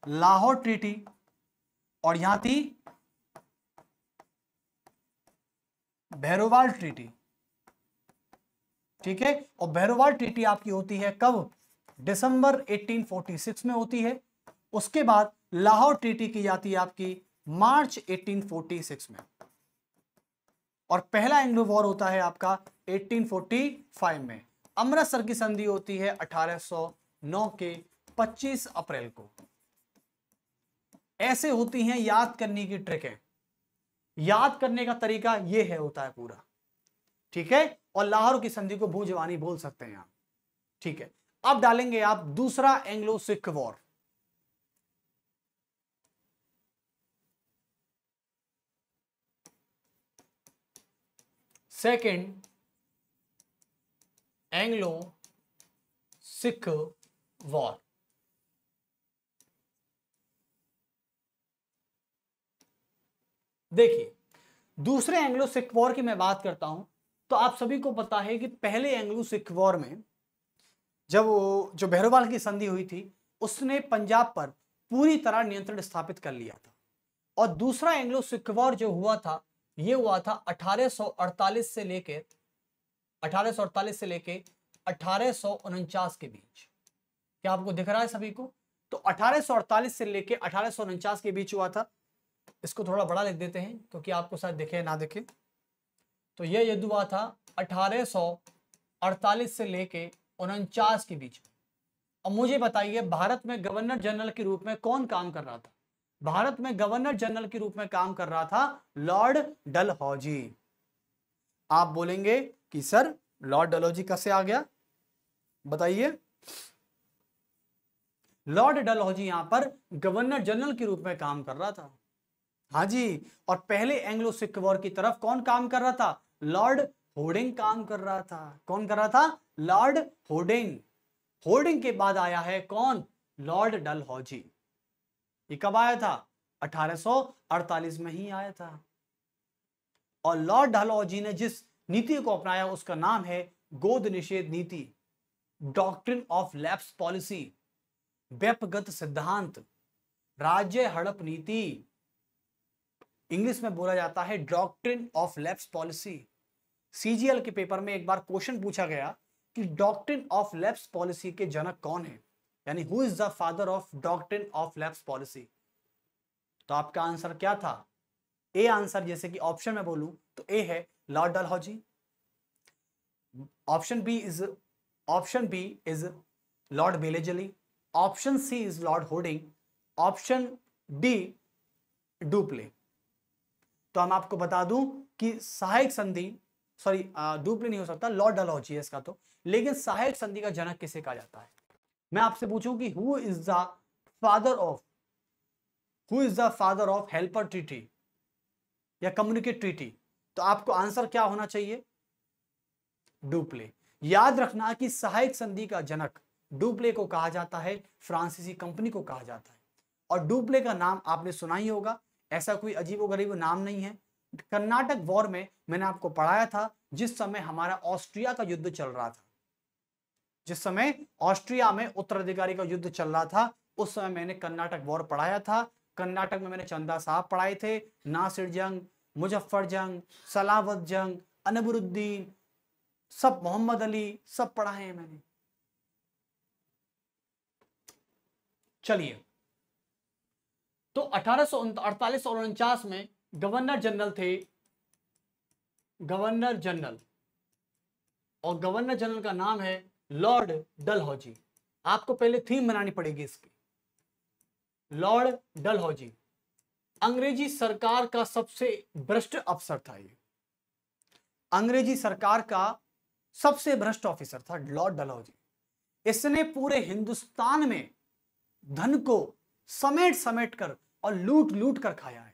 लाहौर ट्रीटी, और यहां थी बहरोवाल ट्रीटी, ठीक है। और बहरोवाल ट्रीटी आपकी होती है कब? दिसंबर 1846 में होती है। उसके बाद लाहौर ट्रीटी की जाती है आपकी मार्च 1846 में, और पहला एंग्लो वॉर होता है आपका 1845 में। अमृतसर की संधि होती है 1809 के 25 अप्रैल को। ऐसे होती हैं याद करने की ट्रिक, याद करने का तरीका ये है, होता है पूरा, ठीक है। और लाहौर की संधि को भूजवानी बोल सकते हैं आप, ठीक है। अब डालेंगे आप दूसरा Anglo Sikh war. Second Anglo Sikh war. देखिए, दूसरे एंग्लो सिख वॉर की मैं बात करता हूं तो आप सभी को पता है कि पहले एंग्लो सिख वॉर में जब जो बहरोवाल की संधि हुई थी, उसने पंजाब पर पूरी तरह नियंत्रण स्थापित कर लिया था। और दूसरा एंग्लो सिख वॉर जो हुआ था, यह हुआ था 1848 से लेकर 1849 के बीच। क्या आपको दिख रहा है सभी को? तो 1848 से लेकर 1849 के बीच हुआ था। इसको थोड़ा बड़ा लिख देते हैं क्योंकि आपको शायद दिखे ना दिखे। तो यह युद्ध हुआ था 1848 से लेके 49 के बीच। और मुझे बताइए, भारत में गवर्नर जनरल के रूप में कौन काम कर रहा था? भारत में गवर्नर जनरल के रूप में काम कर रहा था लॉर्ड डलहौजी। आप बोलेंगे कि सर लॉर्ड डलहौजी कैसे आ गया, बताइए। लॉर्ड डलहौजी यहां पर गवर्नर जनरल के रूप में काम कर रहा था, हाँ जी। और पहले एंग्लो सिख वॉर की तरफ कौन काम कर रहा था? लॉर्ड होर्डिंग काम कर रहा था। कौन कर रहा था? Lord hoarding. होर्डिंग के बाद आया है कौन? लॉर्ड डलहौजी। ये कब आया था? 1848 में ही आया था। और लॉर्ड डलहौजी ने जिस नीति को अपनाया उसका नाम है गोद निषेध नीति, डॉक्ट्रिन ऑफ लैप्स पॉलिसी, व्यपगत सिद्धांत, राज्य हड़प नीति। इंग्लिश में बोला जाता है doctrine of lapse policy. CGL के पेपर में एक बार क्वेश्चन पूछा गया कि डॉक्ट्रिन ऑफ लैप्स पॉलिसी के जनक कौन है, यानी who is the father of doctrine of lapse policy. तो आपका आंसर क्या था? ए आंसर, जैसे कि ऑप्शन में बोलूं तो ए है lord Dalhousie, option B is lord Wellesley, option C is lord Hardinge, option D Dupleix. तो हम आपको बता दूं कि सहायक संधि, सॉरी डुप्ले नहीं हो सकता, लॉर्ड डलहौजी है इसका तो, लेकिन सहायक संधि का जनक किसे कहा जाता है? मैं आपसे पूछूं कि who is the father of helper treaty या कम्युनिकेट ट्रीटी, तो आपको आंसर क्या होना चाहिए? डुप्ले। याद रखना कि सहायक संधि का जनक डुप्ले को कहा जाता है, फ्रांसीसी कंपनी को कहा जाता है। और डुप्ले का नाम आपने सुना ही होगा, ऐसा कोई अजीबोगरीब नाम नहीं है। कर्नाटक वॉर में मैंने आपको पढ़ाया था, जिस समय हमारा ऑस्ट्रिया का युद्ध चल रहा था, जिस समय ऑस्ट्रिया में उत्तराधिकारी का युद्ध चल रहा था, उस समय मैंने कर्नाटक वॉर पढ़ाया था। कर्नाटक में मैंने चंदा साहब पढ़ाए थे, नासिर जंग, मुजफ्फर जंग, सलावत जंग, अनबरुद्दीन, सब मोहम्मद अली, सब पढ़ाए हैं मैंने। चलिए, तो 1848 और 49 में गवर्नर जनरल थे, गवर्नर जनरल, और गवर्नर जनरल का नाम है लॉर्ड डलहौजी। आपको पहले थीम बनानी पड़ेगी इसकी। लॉर्ड डलहौजी अंग्रेजी सरकार का सबसे भ्रष्ट अफसर था। ये अंग्रेजी सरकार का सबसे भ्रष्ट ऑफिसर था लॉर्ड डलहौजी। इसने पूरे हिंदुस्तान में धन को समेट समेट कर और लूट लूट कर खाया है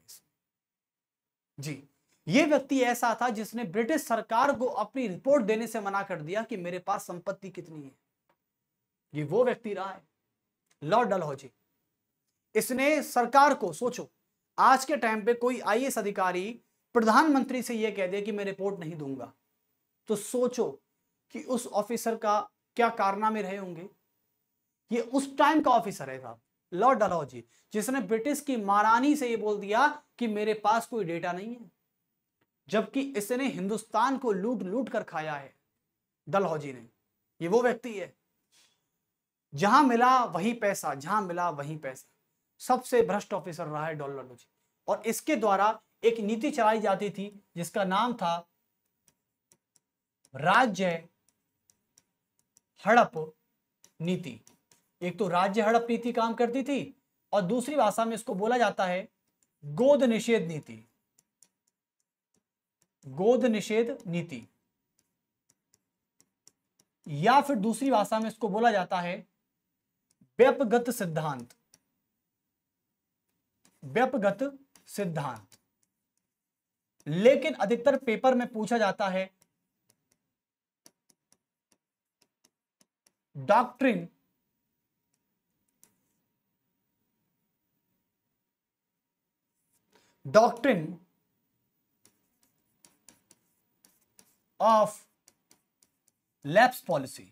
जी। यह व्यक्ति ऐसा था जिसने ब्रिटिश सरकार को अपनी रिपोर्ट देने से मना कर दिया कि मेरे पास संपत्ति कितनी है। ये वो व्यक्ति रहा है लॉर्ड डलहौजी। इसने सरकार को, सोचो आज के टाइम पे कोई आईएएस अधिकारी प्रधानमंत्री से यह कह दे कि मैं रिपोर्ट नहीं दूंगा, तो सोचो कि उस ऑफिसर का क्या कारनामे रहे होंगे। ये उस टाइम का ऑफिसर है साहब लॉर्ड डलहौजी, जिसने ब्रिटिश की महारानी से ये बोल दिया कि मेरे पास कोई डेटा नहीं है, जबकि इसने हिंदुस्तान को लूट लूट कर खाया है डलहौजी ने। ये वो व्यक्ति है, जहां मिला वही पैसा, जहां मिला वही पैसा। सबसे भ्रष्ट ऑफिसर रहा है डलहौजी। और इसके द्वारा एक नीति चलाई जाती थी जिसका नाम था राज्य हड़प नीति। एक तो राज्य हड़प नीति काम करती थी, और दूसरी भाषा में इसको बोला जाता है गोद निषेध नीति। गोद निषेध नीति, या फिर दूसरी भाषा में इसको बोला जाता है व्यपगत सिद्धांत। व्यपगत सिद्धांत, लेकिन अधिकतर पेपर में पूछा जाता है doctrine doctrine of lapse policy.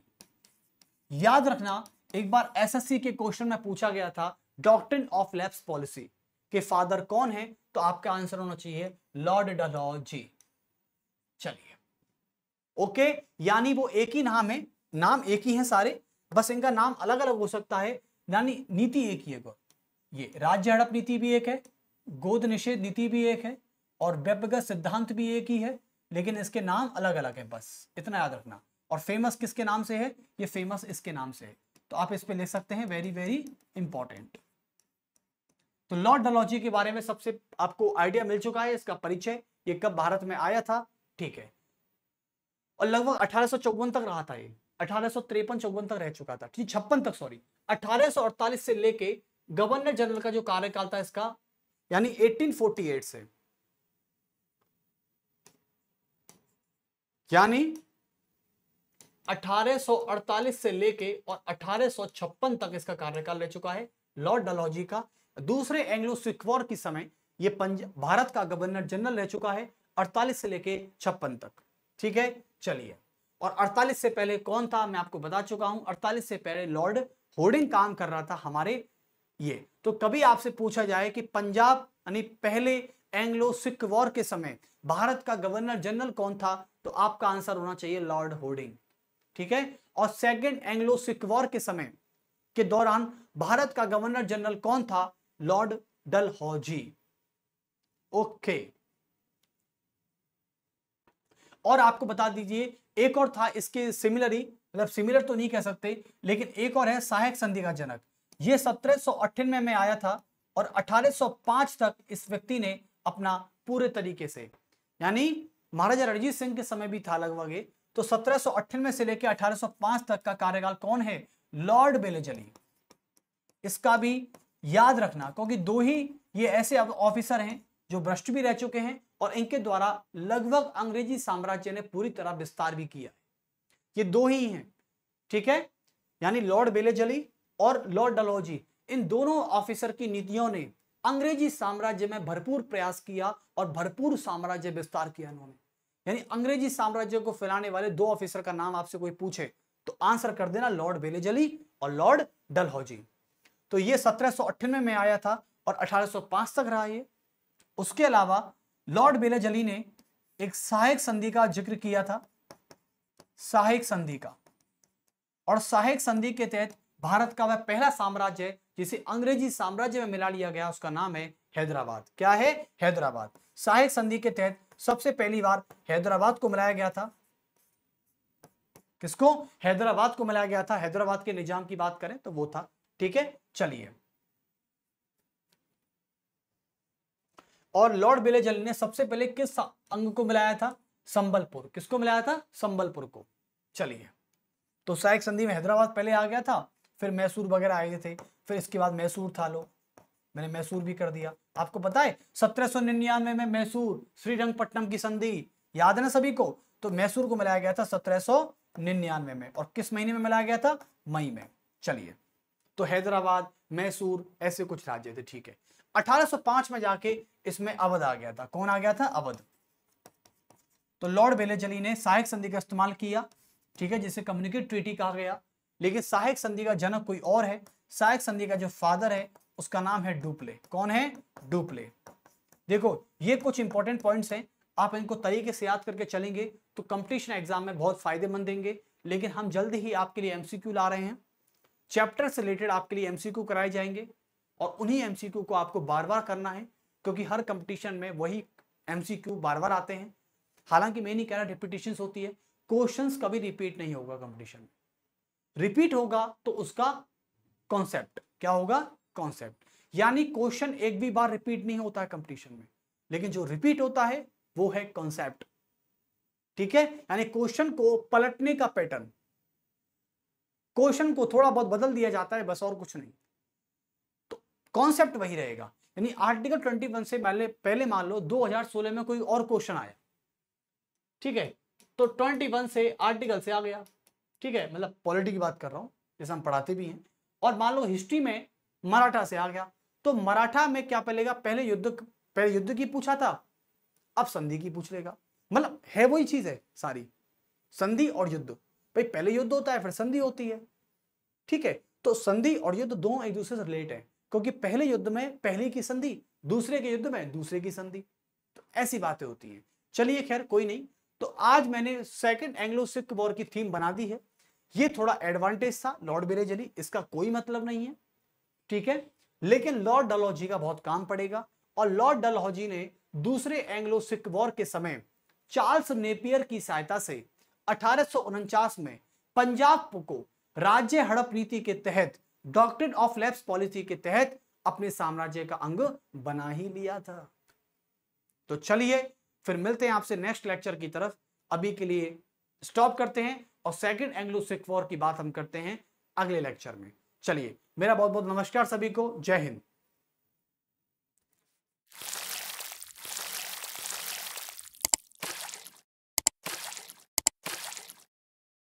याद रखना, एक बार एसएससी के क्वेश्चन में पूछा गया था डॉक्ट्रिन ऑफ लैप्स पॉलिसी के फादर कौन है, तो आपका आंसर होना चाहिए लॉर्ड डलहौजी। चलिए, ओके, यानी वो एक ही नाम है, नाम एक ही है सारे, बस इनका नाम अलग अलग हो सकता है, यानी नीति एक ही है। ये राज्य हड़प नीति भी एक है, गोद निषेध नीति भी एक है, और व्यपगत सिद्धांत भी एक ही है, लेकिन इसके नाम अलग अलग है, बस इतना याद रखना। और फेमस किसके नाम से है? ये फेमस इसके नाम से है, तो आप इस पे लिख सकते हैं वेरी वेरी इंपॉर्टेंट। तो लॉर्ड डलहौजी के बारे में सबसे आपको आइडिया मिल चुका है, इसका परिचय, ये कब भारत में आया था, ठीक है, और लगभग 1854 तक रहा था। ये 1853-54 तक रह चुका था, ठीक, 56 तक, सॉरी, 1848 से लेके गवर्नर जनरल का जो कार्यकाल था इसका, यानी 1848 से, यानी 1848 से लेके और 1856 तक इसका कार्यकाल रह चुका है लॉर्ड डलहौजी का। दूसरे एंग्लो सिख वॉर के समय ये भारत का गवर्नर जनरल रह चुका है 48 से लेके 56 तक, ठीक है। चलिए, और 48 से पहले कौन था मैं आपको बता चुका हूं। 48 से पहले लॉर्ड होर्डिंग काम कर रहा था हमारे ये। तो कभी आपसे पूछा जाए कि पंजाब यानी पहले एंग्लो सिख वॉर के समय भारत का गवर्नर जनरल कौन था, तो आपका आंसर होना चाहिए लॉर्ड होर्डिंग, ठीक है। और सेकेंड एंग्लो सिख वॉर के समय के दौरान भारत का गवर्नर जनरल कौन था? Lord Dalhousie, okay. और आपको बता दीजिए एक और था इसके सिमिलरी, मतलब सिमिलर तो नहीं कह सकते, लेकिन एक और है सहायक संधि का जनक। ये 1798 में आया था और 1805 तक इस व्यक्ति ने अपना पूरे तरीके से, यानी महाराजा रणजीत सिंह के समय भी था लगभग, तो 1798 से लेकर 1805 तक का कार्यकाल कौन है? लॉर्ड बेलेजली। इसका भी याद रखना, क्योंकि दो ही ये ऐसे ऑफिसर हैं जो भ्रष्ट भी रह चुके हैं और इनके द्वारा लगभग अंग्रेजी साम्राज्य ने पूरी तरह विस्तार भी किया। ये दो ही हैं, ठीक है, यानी लॉर्ड बेलेजली और लॉर्ड डलहौजी, इन दोनों ऑफिसर की नीतियों ने अंग्रेजी साम्राज्य में भरपूर प्रयास किया और भरपूर साम्राज्य विस्तार किया इन्होंने। यानी अंग्रेजी साम्राज्य को फैलाने वाले दो ऑफिसर का नाम आपसे कोई पूछे तो आंसर कर देना लॉर्ड बेलेजली और लॉर्ड डलहौजी। तो ये 1798 में आया था और 1805 तक रहा ये। उसके अलावा लॉर्ड बेलेजली ने एक सहायक संधि का जिक्र किया था, सहायक संधि का, और सहायक संधि के तहत भारत का वह पहला साम्राज्य है जिसे अंग्रेजी साम्राज्य में मिला लिया गया, उसका नाम है हैदराबाद। क्या है? हैदराबाद। सहायक संधि के तहत सबसे पहली बार हैदराबाद को मिलाया गया था। किसको? हैदराबाद को मिलाया गया था। हैदराबाद के निजाम की बात करें तो वो था। ठीक है, चलिए। और लॉर्ड बेलेजली ने सबसे पहले किस अंग को मिलाया था? संबलपुर। किसको मिलाया था? संबलपुर को। चलिए, तो सहायक संधि में हैदराबाद पहले आ गया था, फिर मैसूर वगैरह आए थे, फिर इसके बाद मैसूर था। लो, मैंने मैसूर भी कर दिया। आपको पता है 1799 में मैसूर श्रीरंगपट्टनम की संधि याद है ना सभी को? तो मैसूर को मिलाया गया था 1799 में। और किस महीने में मिलाया गया था? मई में। चलिए, तो हैदराबाद, मैसूर, ऐसे कुछ राज्य थे। ठीक है, 1805 में जाके इसमें अवध आ गया था। कौन आ गया था? अवध। तो लॉर्ड बेलेजली ने सहायक संधि का इस्तेमाल किया, ठीक है, जिसे कम्युनिकेट ट्रीटी कहा गया। लेकिन सहायक संधि का जनक कोई और है। सहायक संधि का जो फादर है उसका नाम है डुप्ले। कौन है? डुप्ले। देखो, ये कुछ इंपॉर्टेंट पॉइंट्स हैं, आप इनको तरीके से याद करके चलेंगे तो कंपटीशन एग्जाम में बहुत फायदेमंद देंगे। लेकिन हम जल्द ही आपके लिए एमसीक्यू ला रहे हैं, चैप्टर से रिलेटेड आपके लिए एमसीक्यू कराए जाएंगे और उन्हीं एमसीक्यू को आपको बार बार करना है, क्योंकि हर कंपटीशन में वही एमसीक्यू बार बार आते हैं। हालांकि मैं नहीं कह रहा रिपीटिशन होती है, क्वेश्चंस कभी रिपीट नहीं होगा कंपटीशन में। रिपीट होगा तो उसका कॉन्सेप्ट क्या होगा? कॉन्सेप्ट। यानी क्वेश्चन एक भी बार रिपीट नहीं होता है कंपटीशन में, लेकिन जो रिपीट होता है वो है कॉन्सेप्ट। ठीक है, यानी क्वेश्चन को पलटने का पैटर्न, क्वेश्चन को थोड़ा बहुत बदल दिया जाता है, बस और कुछ नहीं। तो कॉन्सेप्ट वही रहेगा। यानी आर्टिकल 21 से पहले मान लो 2016 में कोई और क्वेश्चन आया, ठीक है, तो 21 से आर्टिकल से आ गया। ठीक है, मतलब पॉलिटी की बात कर रहा हूं, जैसे हम पढ़ाते भी हैं। और मान लो हिस्ट्री में मराठा से आ गया, तो मराठा में क्या पहलेगा? पहले युद्ध की पूछा था, अब संधि की पूछ लेगा। मतलब है वही चीज है सारी, संधि और युद्ध। भाई पहले युद्ध होता है फिर संधि होती है। ठीक है, तो संधि और युद्ध दोनों एक दूसरे से रिलेट है, क्योंकि पहले युद्ध में पहले की संधि, दूसरे के युद्ध में दूसरे की संधि। तो ऐसी बातें होती हैं। चलिए, खैर कोई नहीं। तो आज मैंने सेकंड एंग्लो सिख वॉर की थीम बना दी है। ये थोड़ा एडवांटेज था लॉर्ड बेलेजली, इसका कोई मतलब नहीं है। ठीक है, लेकिन लॉर्ड डलहौजी का बहुत काम पड़ेगा। और लॉर्ड डलहौजी ने दूसरे एंग्लो सिख वॉर के समय चार्ल्स नेपियर की सहायता से 1849 में पंजाब को राज्य हड़प नीति के तहत, डॉक्ट्रिन ऑफ लैप्स पॉलिसी के तहत अपने साम्राज्य का अंग बना ही लिया था। तो चलिए फिर मिलते हैं आपसे नेक्स्ट लेक्चर की तरफ। अभी के लिए स्टॉप करते हैं और सेकंड एंग्लो सिख वॉर की बात हम करते हैं अगले लेक्चर में। चलिए, मेरा बहुत बहुत नमस्कार सभी को। जय हिंद।